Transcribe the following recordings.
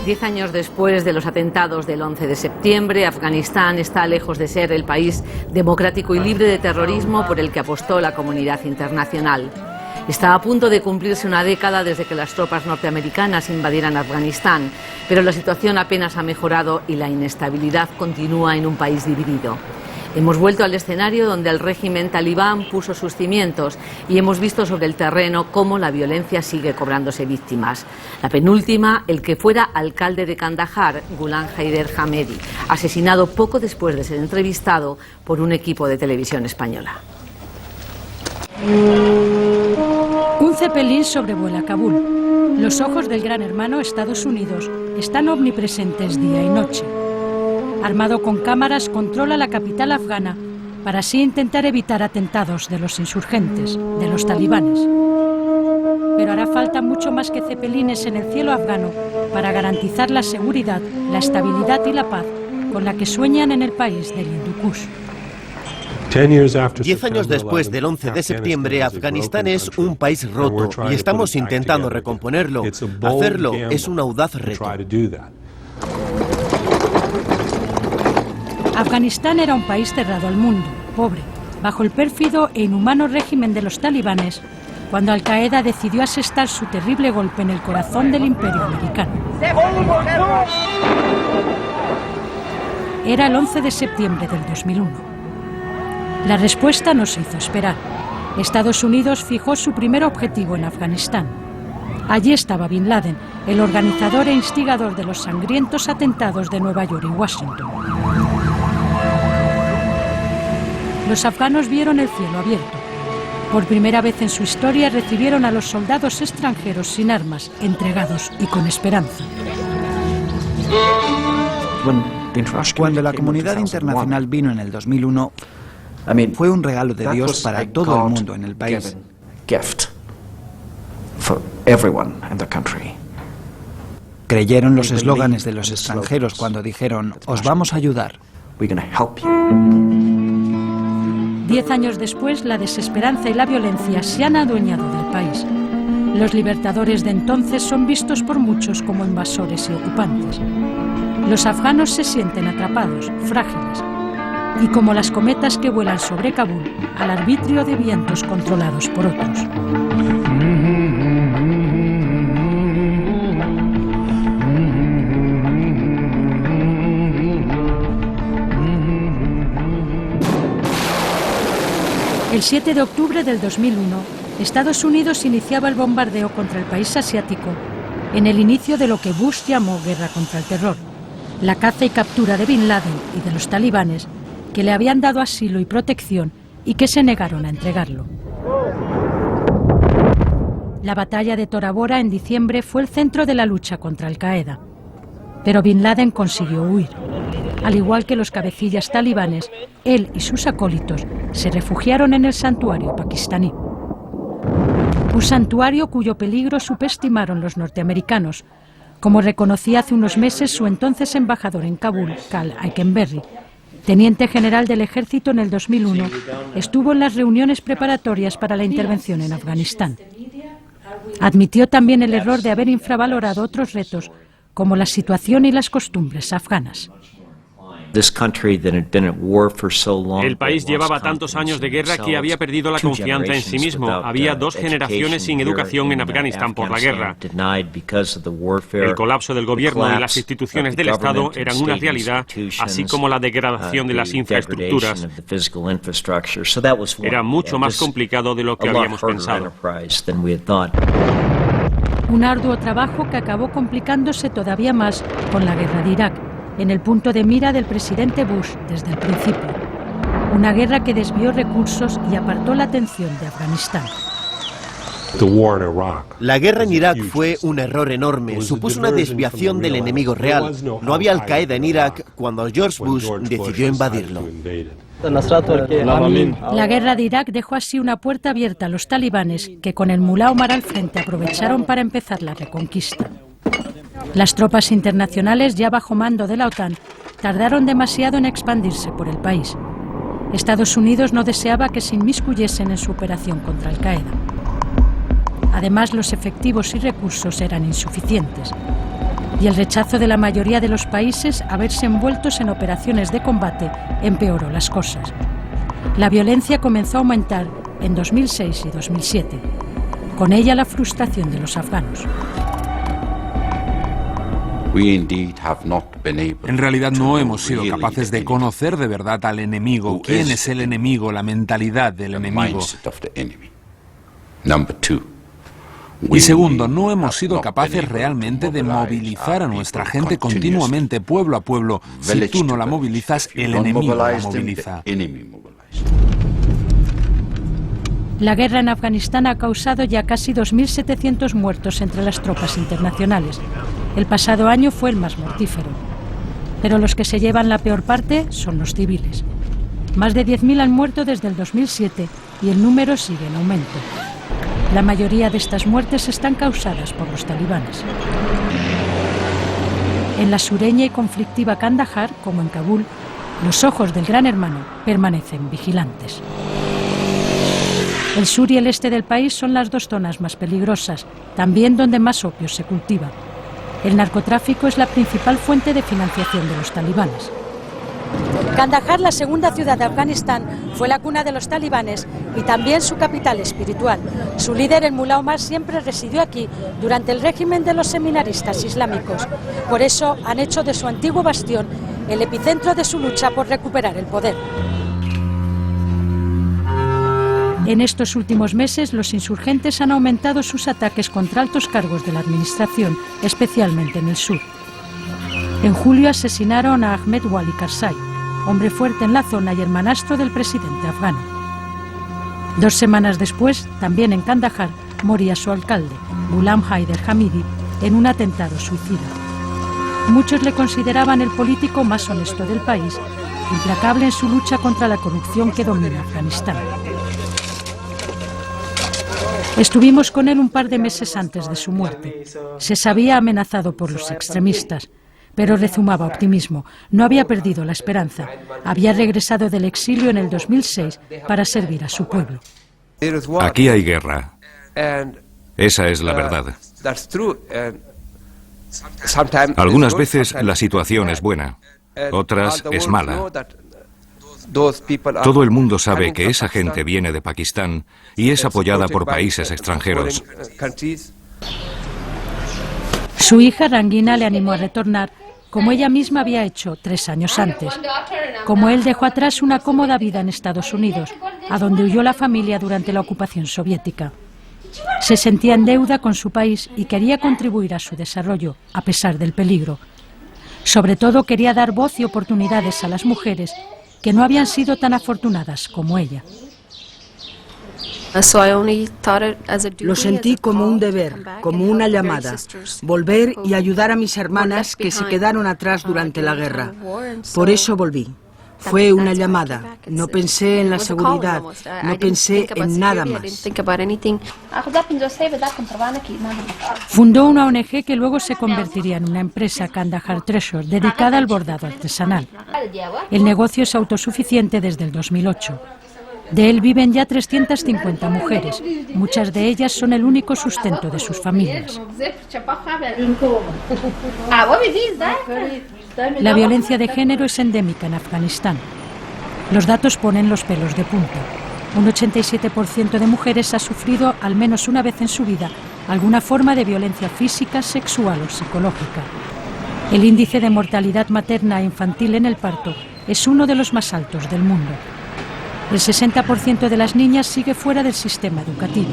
10 años después de los atentados del 11 de septiembre, Afganistán está lejos de ser el país democrático y libre de terrorismo por el que apostó la comunidad internacional. Está a punto de cumplirse una década desde que las tropas norteamericanas invadieran Afganistán, pero la situación apenas ha mejorado y la inestabilidad continúa en un país dividido. Hemos vuelto al escenario donde el régimen talibán puso sus cimientos y hemos visto sobre el terreno cómo la violencia sigue cobrándose víctimas. La penúltima, el que fuera alcalde de Kandahar, Ghulam Haider Hamedi, asesinado poco después de ser entrevistado por un equipo de televisión española. Un Zeppelin sobrevuela Kabul. Los ojos del gran hermano Estados Unidos están omnipresentes día y noche. Armado con cámaras, controla la capital afgana para así intentar evitar atentados de los insurgentes, de los talibanes. Pero hará falta mucho más que cepelines en el cielo afgano para garantizar la seguridad, la estabilidad y la paz con la que sueñan en el país del Hindu Kush. 10 años después del 11 de septiembre, Afganistán es un país roto y estamos intentando recomponerlo. Hacerlo es un audaz reto. Afganistán era un país cerrado al mundo, pobre, bajo el pérfido e inhumano régimen de los talibanes, cuando Al-Qaeda decidió asestar su terrible golpe en el corazón del imperio americano. Era el 11 de septiembre del 2001. La respuesta no se hizo esperar. Estados Unidos fijó su primer objetivo en Afganistán. Allí estaba Bin Laden, el organizador e instigador de los sangrientos atentados de Nueva York y Washington. Los afganos vieron el cielo abierto. Por primera vez en su historia recibieron a los soldados extranjeros sin armas, entregados y con esperanza. Cuando la comunidad internacional vino en el 2001, fue un regalo de Dios para todo el mundo en el país. Creyeron los eslóganes de los extranjeros cuando dijeron, os vamos a ayudar. 10 años después, la desesperanza y la violencia se han adueñado del país. Los libertadores de entonces son vistos por muchos como invasores y ocupantes. Los afganos se sienten atrapados, frágiles, y como las cometas que vuelan sobre Kabul, al arbitrio de vientos controlados por otros. El 7 de octubre del 2001, Estados Unidos iniciaba el bombardeo contra el país asiático en el inicio de lo que Bush llamó guerra contra el terror, la caza y captura de Bin Laden y de los talibanes que le habían dado asilo y protección y que se negaron a entregarlo. La batalla de Tora Bora en diciembre fue el centro de la lucha contra Al-Qaeda, pero Bin Laden consiguió huir. Al igual que los cabecillas talibanes, él y sus acólitos se refugiaron en el santuario pakistaní. Un santuario cuyo peligro subestimaron los norteamericanos, como reconocía hace unos meses su entonces embajador en Kabul, Cal Eikenberry. Teniente general del ejército en el 2001, estuvo en las reuniones preparatorias para la intervención en Afganistán. Admitió también el error de haber infravalorado otros retos, como la situación y las costumbres afganas. El país llevaba tantos años de guerra que había perdido la confianza en sí mismo. Había 2 generaciones sin educación en Afganistán por la guerra. El colapso del gobierno y las instituciones del Estado eran una realidad, así como la degradación de las infraestructuras. Era mucho más complicado de lo que habíamos pensado. Un arduo trabajo que acabó complicándose todavía más con la guerra de Irak, en el punto de mira del presidente Bush desde el principio. Una guerra que desvió recursos y apartó la atención de Afganistán. La guerra en Irak fue un error enorme, supuso una desviación del enemigo real. No había Al-Qaeda en Irak cuando George Bush decidió invadirlo. La guerra de Irak dejó así una puerta abierta a los talibanes que con el Mullah Omar al frente aprovecharon para empezar la reconquista. Las tropas internacionales, ya bajo mando de la OTAN, tardaron demasiado en expandirse por el país. Estados Unidos no deseaba que se inmiscuyesen en su operación contra Al-Qaeda. Además, los efectivos y recursos eran insuficientes. y el rechazo de la mayoría de los países a verse envueltos en operaciones de combate empeoró las cosas. La violencia comenzó a aumentar en 2006 y 2007. Con ella la frustración de los afganos. En realidad no hemos sido capaces de conocer de verdad al enemigo, quién es el enemigo, la mentalidad del enemigo. Y segundo, no hemos sido capaces realmente de movilizar a nuestra gente continuamente, pueblo a pueblo. Si tú no la movilizas, el enemigo la moviliza. La guerra en Afganistán ha causado ya casi 2.700 muertos entre las tropas internacionales. El pasado año fue el más mortífero. Pero los que se llevan la peor parte son los civiles. Más de 10.000 han muerto desde el 2007 y el número sigue en aumento. La mayoría de estas muertes están causadas por los talibanes. En la sureña y conflictiva Kandahar, como en Kabul, los ojos del Gran Hermano permanecen vigilantes. El sur y el este del país son las dos zonas más peligrosas, también donde más opio se cultiva. El narcotráfico es la principal fuente de financiación de los talibanes. Kandahar, la segunda ciudad de Afganistán, fue la cuna de los talibanes y también su capital espiritual. Su líder, el Mullah Omar, siempre residió aquí durante el régimen de los seminaristas islámicos. Por eso han hecho de su antiguo bastión el epicentro de su lucha por recuperar el poder. En estos últimos meses, los insurgentes han aumentado sus ataques contra altos cargos de la administración, especialmente en el sur. En julio asesinaron a Ahmed Wali Karzai, hombre fuerte en la zona y hermanastro del presidente afgano. 2 semanas después, también en Kandahar, moría su alcalde, Ghulam Haider Hamidi, en un atentado suicida. Muchos le consideraban el político más honesto del país, implacable en su lucha contra la corrupción que domina Afganistán. Estuvimos con él un par de meses antes de su muerte. Se sabía amenazado por los extremistas, pero rezumaba optimismo. No había perdido la esperanza. Había regresado del exilio en el 2006 para servir a su pueblo. Aquí hay guerra. Esa es la verdad. Algunas veces la situación es buena, otras es mala. Todo el mundo sabe que esa gente viene de Pakistán y es apoyada por países extranjeros. Su hija Rangina le animó a retornar, como ella misma había hecho 3 años antes. Como él dejó atrás una cómoda vida en Estados Unidos, a donde huyó la familia durante la ocupación soviética. Se sentía en deuda con su país y quería contribuir a su desarrollo, a pesar del peligro. Sobre todo quería dar voz y oportunidades a las mujeres que no habían sido tan afortunadas como ella. Lo sentí como un deber, como una llamada, volver y ayudar a mis hermanas que se quedaron atrás durante la guerra. Por eso volví. Fue una llamada. No pensé en la seguridad, no pensé en nada más. Fundó una ONG que luego se convertiría en una empresa, Kandahar Treasure, dedicada al bordado artesanal. El negocio es autosuficiente desde el 2008. De él viven ya 350 mujeres. Muchas de ellas son el único sustento de sus familias. La violencia de género es endémica en Afganistán. Los datos ponen los pelos de punta. Un 87% de mujeres ha sufrido al menos una vez en su vida alguna forma de violencia física, sexual o psicológica. El índice de mortalidad materna e infantil en el parto es uno de los más altos del mundo. El 60% de las niñas sigue fuera del sistema educativo.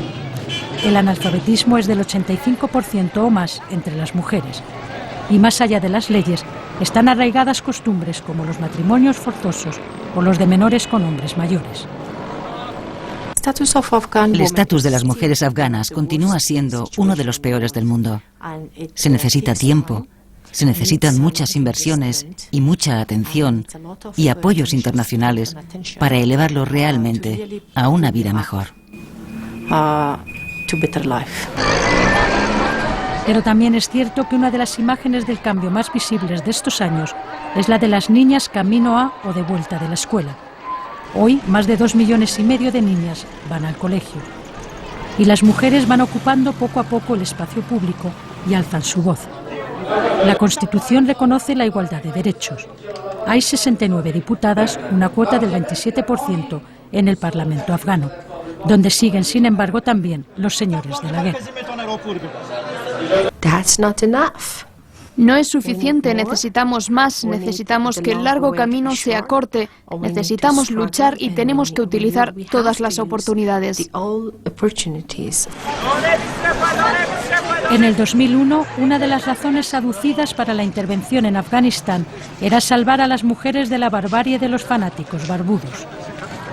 El analfabetismo es del 85% o más entre las mujeres. Y más allá de las leyes, están arraigadas costumbres como los matrimonios forzosos o los de menores con hombres mayores. El estatus de las mujeres afganas continúa siendo uno de los peores del mundo. Se necesita tiempo, se necesitan muchas inversiones y mucha atención y apoyos internacionales para elevarlo realmente a una vida mejor. Pero también es cierto que una de las imágenes del cambio más visibles de estos años es la de las niñas camino a o de vuelta de la escuela. Hoy, más de 2,5 millones de niñas van al colegio. Y las mujeres van ocupando poco a poco el espacio público y alzan su voz. La Constitución reconoce la igualdad de derechos. Hay 69 diputadas, una cuota del 27% en el Parlamento afgano, donde siguen, sin embargo, también los señores de la guerra. No es suficiente, necesitamos más, necesitamos que el largo camino se acorte, necesitamos luchar y tenemos que utilizar todas las oportunidades. En el 2001, una de las razones aducidas para la intervención en Afganistán era salvar a las mujeres de la barbarie de los fanáticos barbudos.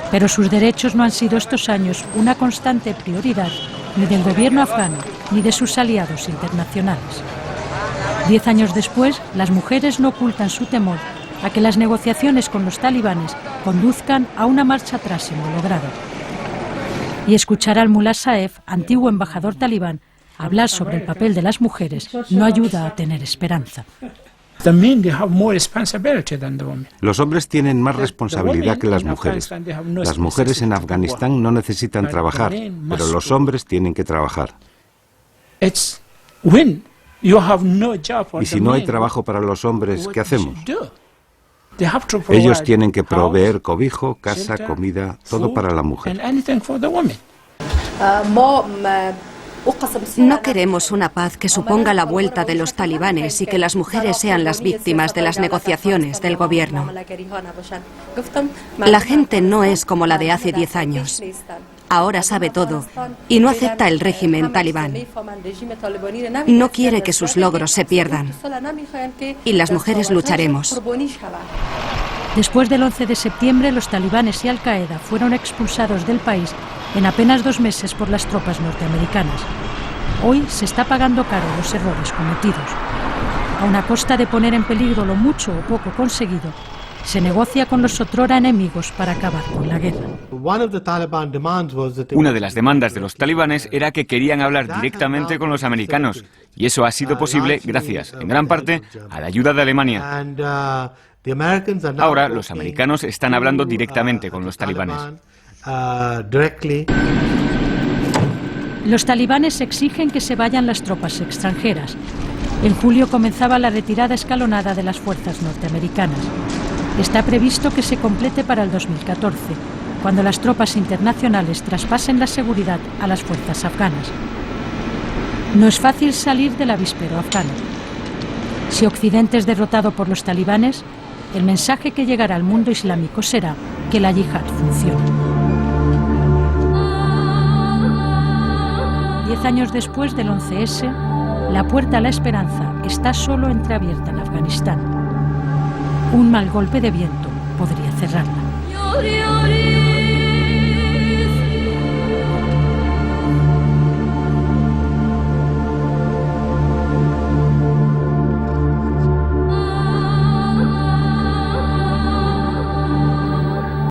Pero sus derechos no han sido estos años una constante prioridad ni del gobierno afgano ni de sus aliados internacionales. 10 años después, las mujeres no ocultan su temor a que las negociaciones con los talibanes conduzcan a una marcha atrás en lo logrado. Y escuchar al Mullah Saif, antiguo embajador talibán, hablar sobre el papel de las mujeres no ayuda a tener esperanza. Los hombres tienen más responsabilidad que las mujeres. Las mujeres en Afganistán no necesitan trabajar, pero los hombres tienen que trabajar. Y si no hay trabajo para los hombres, ¿qué hacemos? Ellos tienen que proveer cobijo, casa, comida, todo para la mujer. No queremos una paz que suponga la vuelta de los talibanes y que las mujeres sean las víctimas de las negociaciones del gobierno. La gente no es como la de hace 10 años. Ahora sabe todo y no acepta el régimen talibán. No quiere que sus logros se pierdan. Y las mujeres lucharemos. Después del 11 de septiembre, los talibanes y Al-Qaeda fueron expulsados del país en apenas 2 meses por las tropas norteamericanas. Hoy se está pagando caro los errores cometidos. Aun a costa de poner en peligro lo mucho o poco conseguido, se negocia con los otrora enemigos para acabar con la guerra. Una de las demandas de los talibanes era que querían hablar directamente con los americanos, y eso ha sido posible gracias, en gran parte, a la ayuda de Alemania. Ahora los americanos están hablando directamente con los talibanes. Los talibanes exigen que se vayan las tropas extranjeras. En julio comenzaba la retirada escalonada de las fuerzas norteamericanas. Está previsto que se complete para el 2014, cuando las tropas internacionales traspasen la seguridad a las fuerzas afganas. No es fácil salir del avispero afgano. Si Occidente es derrotado por los talibanes, el mensaje que llegará al mundo islámico será que la yihad funciona. 10 años después del 11S, la puerta a la esperanza está solo entreabierta en Afganistán. Un mal golpe de viento podría cerrarla.